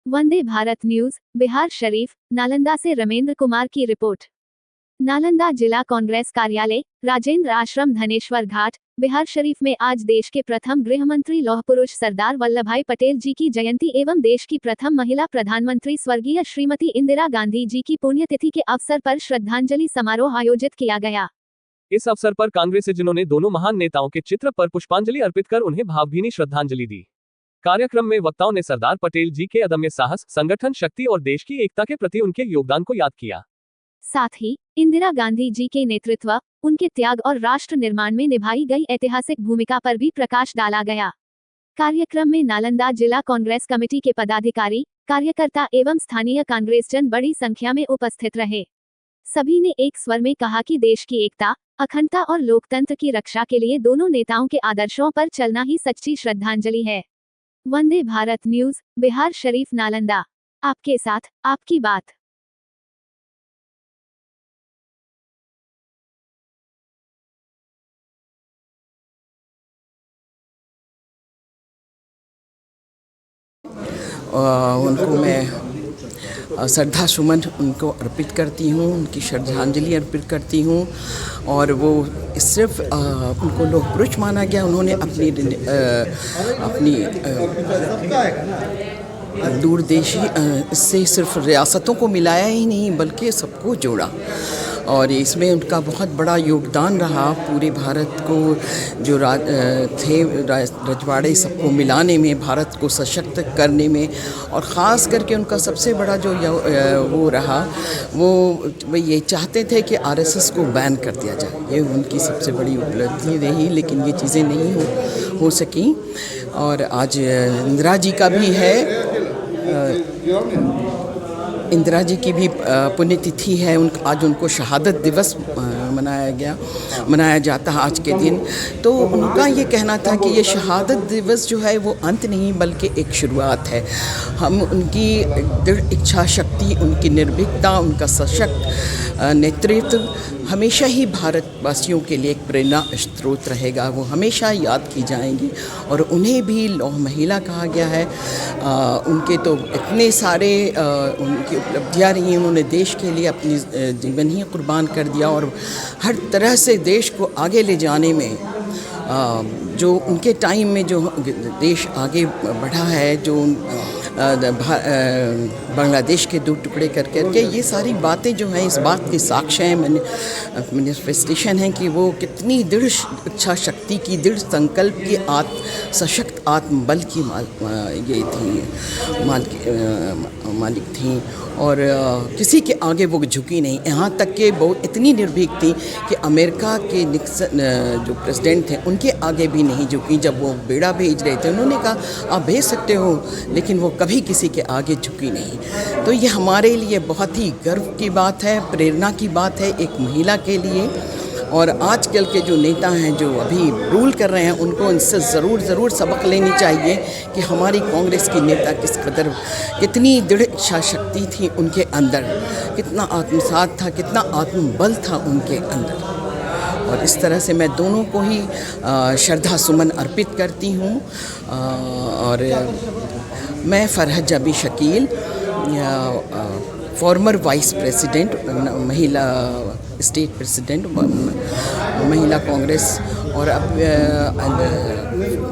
Vande Bharat news, Bihar Sharif, Nalanda से रमेंद्र कुमार की report. Nalanda जिला कांग्रेस कार्यालय, राजेंद्र आश्रम, धनेश्वर घाट, बिहार शरीफ में आज देश के प्रथम गृह मंत्री लौह पुरुष सरदार वल्लभभाई पटेल जी की जयंती एवं देश की प्रथम महिला प्रधानमंत्री स्वर्गीय श्रीमती इंदिरा गांधी जी की पुण्यतिथि के अवसर पर श्रद्धांजलि समारोह आयोजित किया गया। इस अवसर पर कांग्रेसजनों ने दोनों महान नेताओं के चित्र पर पुष्पांजलि अर्पित कर उन्हें भावभीनी श्रद्धांजलि दी। कार्यक्रम में वक्ताओं ने सरदार पटेल जी के अदम्य साहस, संगठन शक्ति और देश की एकता के प्रति उनके योगदान को याद किया। साथ ही इंदिरा गांधी जी के नेतृत्व, उनके त्याग और राष्ट्र निर्माण में निभाई गई ऐतिहासिक भूमिका पर भी प्रकाश डाला गया। कार्यक्रम में नालंदा जिला कांग्रेस कमेटी के पदाधिकारी, कार्यकर्ता एवं स्थानीय कांग्रेसजन बड़ी संख्या में उपस्थित रहे। सभी ने एक स्वर में कहा कि देश की एकता, अखंडता और लोकतंत्र की रक्षा के लिए दोनों नेताओं के आदर्शों पर चलना ही सच्ची श्रद्धांजलि है। वंदे भारत न्यूज, बिहार शरीफ, नालंदा। आपके साथ, आपकी बात। उनको मैं श्रद्धा सुमन उनको अर्पित करती हूँ, उनकी श्रद्धांजलि अर्पित करती हूँ। और वो सिर्फ उनको लौह पुरुष माना गया, उन्होंने अपनी दूरदेशी इससे सिर्फ रियासतों को मिलाया ही नहीं बल्कि सबको जोड़ा। और इसमें उनका बहुत बड़ा योगदान रहा, पूरे भारत को जो रजवाड़े सबको मिलाने में, भारत को सशक्त करने में। और ख़ास करके उनका सबसे बड़ा जो वो रहा, वो ये चाहते थे कि आरएसएस को बैन कर दिया जाए। ये उनकी सबसे बड़ी उपलब्धि रही, लेकिन ये चीज़ें नहीं हो सकी। और आज इंदिरा जी का भी है, इंदिरा जी की भी पुण्यतिथि है। आज उनको शहादत दिवस मनाया जाता है आज के दिन। तो उनका ये कहना था कि ये शहादत दिवस जो है वो अंत नहीं बल्कि एक शुरुआत है। हम उनकी दृढ़ इच्छा शक्ति, उनकी निर्भीकता, उनका सशक्त नेतृत्व हमेशा ही भारतवासियों के लिए एक प्रेरणा स्रोत रहेगा। वो हमेशा याद की जाएंगी। और उन्हें भी लौह महिला कहा गया है। उनके तो इतने सारे उनकी उपलब्धियाँ रही हैं। उन्होंने देश के लिए अपनी जीवन ही कुर्बान कर दिया और हर तरह से देश को आगे ले जाने में जो उनके टाइम में जो देश आगे बढ़ा है, जो बांग्लादेश के 2 टुकड़े करके ये सारी बातें जो हैं इस बात के साक्ष्य हैं, मैनिफेस्टेशन है कि वो कितनी दृढ़ इच्छा शक्ति की, दृढ़ संकल्प की, सशक्त आत्मबल की मालिक थी। और किसी के आगे वो झुकी नहीं। यहाँ तक कि बहुत इतनी निर्भीक थी कि अमेरिका के निक्सन जो प्रेसिडेंट थे उनके आगे भी नहीं झुकी। जब वो बेड़ा भेज रहे थे उन्होंने कहा आप भेज सकते हो, लेकिन वो कभी किसी के आगे झुकी नहीं। तो ये हमारे लिए बहुत ही गर्व की बात है, प्रेरणा की बात है एक महिला के लिए। और आजकल के जो नेता हैं जो अभी रूल कर रहे हैं, उनको इनसे ज़रूर सबक लेनी चाहिए कि हमारी कांग्रेस की नेता किस कदर, कितनी दृढ़ इच्छा शक्ति थी उनके अंदर, कितना आत्मसात था, कितना आत्मबल था उनके अंदर। और इस तरह से मैं दोनों को ही श्रद्धा सुमन अर्पित करती हूँ। और मैं फरहत जबी शकील, फॉर्मर वाइस प्रेसिडेंट, महिला स्टेट प्रेसिडेंट, महिला कांग्रेस, और अब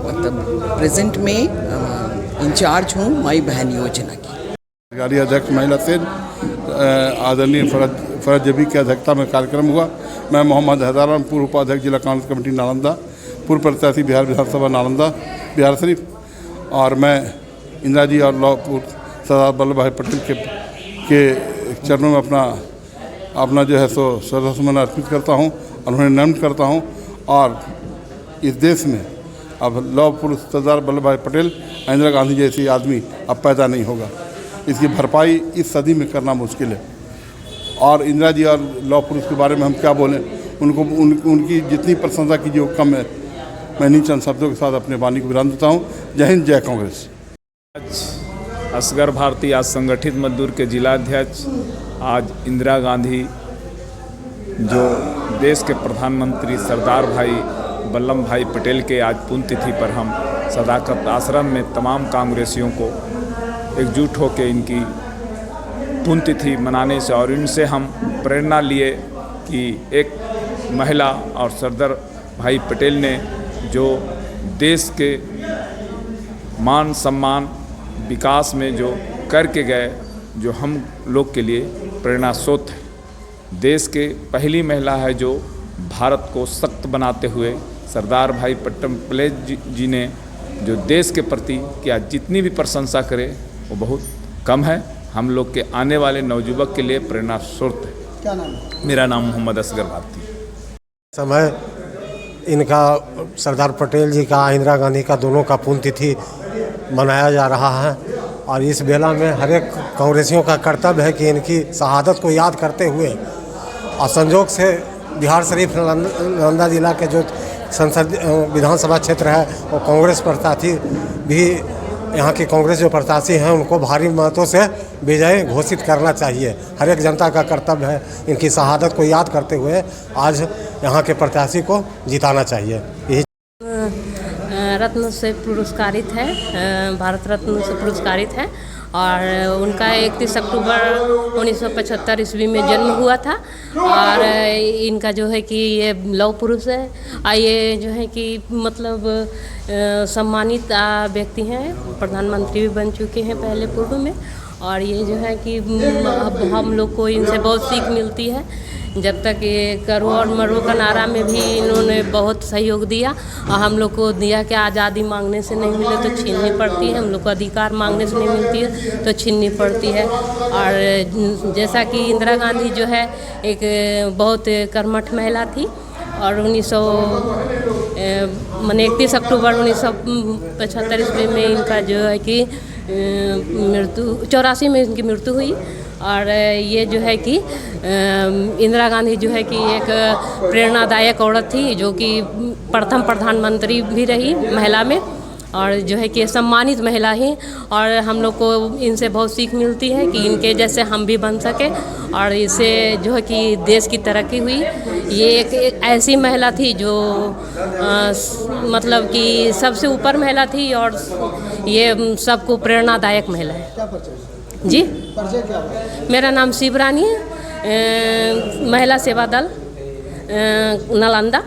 मतलब प्रेजेंट में इंचार्ज हूँ माई बहन योजना की। कार्यकारी अध्यक्ष महिला सेन आदरणीय फरहत जबी की अध्यक्षता में कार्यक्रम हुआ। मैं मोहम्मद हैदराबाद, पूर्व उपाध्यक्ष जिला कांग्रेस कमेटी नालंदा, पूर्व प्रत्याशी बिहार विधानसभा नालंदा बिहार शरीफ। और मैं इंदिरा जी और लौह पुरुष सरदार वल्लभभाई पटेल के चरणों में अपना जो है सो श्रद्धा सुमन अर्पित करता हूँ और उन्हें नमन करता हूँ। और इस देश में अब लौह पुरुष सरदार वल्लभभाई पटेल, इंदिरा गांधी जैसी आदमी अब पैदा नहीं होगा। इसकी भरपाई इस सदी में करना मुश्किल है। और इंदिरा जी और लौह पुरुष के बारे में हम क्या बोलें, उनकी जितनी प्रशंसा कीजिए वो कम है। मैं इन चंद शब्दों के साथ अपने वाणी को विराम देता हूँ। जय हिंद, जय कांग्रेस। असगर भारती आज संगठित मजदूर के जिला अध्यक्ष, आज इंदिरा गांधी जो देश के प्रधानमंत्री सरदार भाई वल्लभ भाई पटेल के आज पुण्यतिथि पर हम सदाकत आश्रम में तमाम कांग्रेसियों को एकजुट होकर इनकी पुण्यतिथि मनाने से और इनसे हम प्रेरणा लिए कि एक महिला और सरदार भाई पटेल ने जो देश के मान सम्मान विकास में जो करके गए, जो हम लोग के लिए प्रेरणा स्रोत है। देश के पहली महिला है जो भारत को सशक्त बनाते हुए सरदार भाई पटेल जी ने जो देश के प्रति क्या जितनी भी प्रशंसा करे वो बहुत कम है। हम लोग के आने वाले नवयुवक के लिए प्रेरणा स्रोत है। क्या नाम है? मेरा नाम मोहम्मद असगर भारती। समय इनका सरदार पटेल जी का, इंदिरा गांधी का, दोनों का पुण्यतिथि मनाया जा रहा है और इस बेला में हर एक कांग्रेसियों का कर्तव्य है कि इनकी शहादत को याद करते हुए और संजोग से बिहार शरीफ नालंदा जिला के जो संसद विधानसभा क्षेत्र है वो कांग्रेस प्रत्याशी भी, यहाँ की कांग्रेस जो प्रत्याशी हैं उनको भारी मतों से विजय घोषित करना चाहिए। हर एक जनता का कर्तव्य है इनकी शहादत को याद करते हुए आज यहाँ के प्रत्याशी को जिताना चाहिए। यही रत्न से पुरस्कारित है, भारत रत्न से पुरस्कारित है और उनका 31 अक्टूबर 1975 ईस्वी में जन्म हुआ था और इनका जो है कि ये लौह पुरुष है। ये जो है कि मतलब सम्मानित व्यक्ति हैं, प्रधानमंत्री भी बन चुके हैं पहले पूर्व में और ये जो है कि हम लोग को इनसे बहुत सीख मिलती है। जब तक ये करो और मरो का नारा में भी इन्होंने बहुत सहयोग दिया और हम लोग को दिया कि आज़ादी मांगने से नहीं मिले तो छीननी पड़ती है, हम लोग को अधिकार मांगने से नहीं मिलती है तो छीननी पड़ती है। और जैसा कि इंदिरा गांधी जो है एक बहुत कर्मठ महिला थी और 31 अक्टूबर 1975 ईस्वी में इनका जो है कि मृत्यु 84 में इनकी मृत्यु हुई। और ये जो है कि इंदिरा गांधी जो है कि एक प्रेरणादायक औरत थी जो कि प्रथम प्रधानमंत्री भी रही महिला में और जो है कि सम्मानित महिला ही। और हम लोग को इनसे बहुत सीख मिलती है कि इनके जैसे हम भी बन सके और इससे जो है कि देश की तरक्की हुई। ये एक ऐसी महिला थी जो मतलब कि सबसे ऊपर महिला थी और ये सबको प्रेरणादायक महिला है। क्या परिचय? जी, परिचय क्या है? मेरा नाम शिवरानी है, महिला सेवा दल नालंदा।